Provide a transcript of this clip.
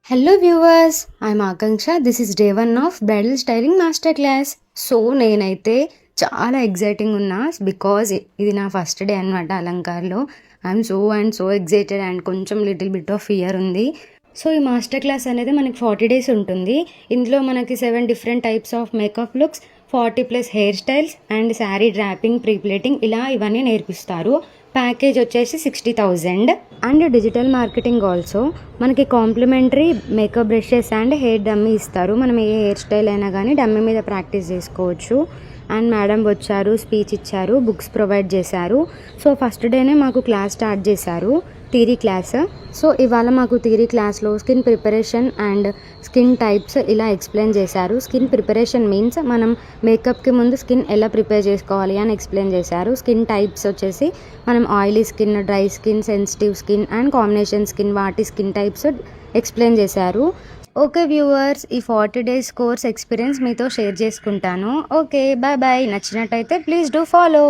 Hello viewers, I'm Akanksha. This is day 1 of bridal styling master class. So నేనైతే చాలా exciting ఉన్నా because ఇది నా ఫస్ట్ డే అనమాట అలంకార్లో. ఐఎమ్ సో ఎగ్జైటెడ్ అండ్ కొంచెం లిటిల్ బిట్ ఆఫ్ ఫియర్ ఉంది. సో ఈ మాస్టర్ క్లాస్ అనేది మనకి 40 డేస్ ఉంటుంది. ఇందులో మనకి 7 different types of makeup looks, 40+ hair styles and sari draping, prepleating ఇలా ఇవన్నీ నేర్పిస్తారు. ప్యాకేజ్ వచ్చేసి 60,000 అండ్ డిజిటల్ మార్కెటింగ్ ఆల్సో. మనకి complimentary makeup brushes and hair dummy ఇస్తారు. మనం ఏ హెయిర్ స్టైల్ అయినా కానీ డమ్మీ మీద ప్రాక్టీస్ చేసుకోవచ్చు. అండ్ మేడం వచ్చారు, స్పీచ్ ఇచ్చారు, బుక్స్ ప్రొవైడ్ చేశారు. సో ఫస్ట్ డేనే మాకు క్లాస్ స్టార్ట్ చేశారు, థియరీ క్లాస్. సో ఇవాళ మాకు థియరీ క్లాస్లో skin preparation and skin types ఇలా ఎక్స్ప్లెయిన్ చేశారు. స్కిన్ ప్రిపరేషన్ మీన్స్ మనం మేకప్కి ముందు స్కిన్ ఎలా ప్రిపేర్ చేసుకోవాలి అని ఎక్స్ప్లెయిన్ చేశారు. స్కిన్ టైప్స్ వచ్చేసి మనం oily skin, dry skin, sensitive skin and combination skin, వాటి స్కిన్ టైప్స్ ఎక్స్ప్లెయిన్ చేశారు. ఓకే వ్యూవర్స్, ఈ 40 డేస్ కోర్స్ ఎక్స్పీరియన్స్ మీతో షేర్ చేసుకుంటాను. Okay, bye bye. నచ్చినట్టయితే ప్లీజ్ డూ ఫాలో.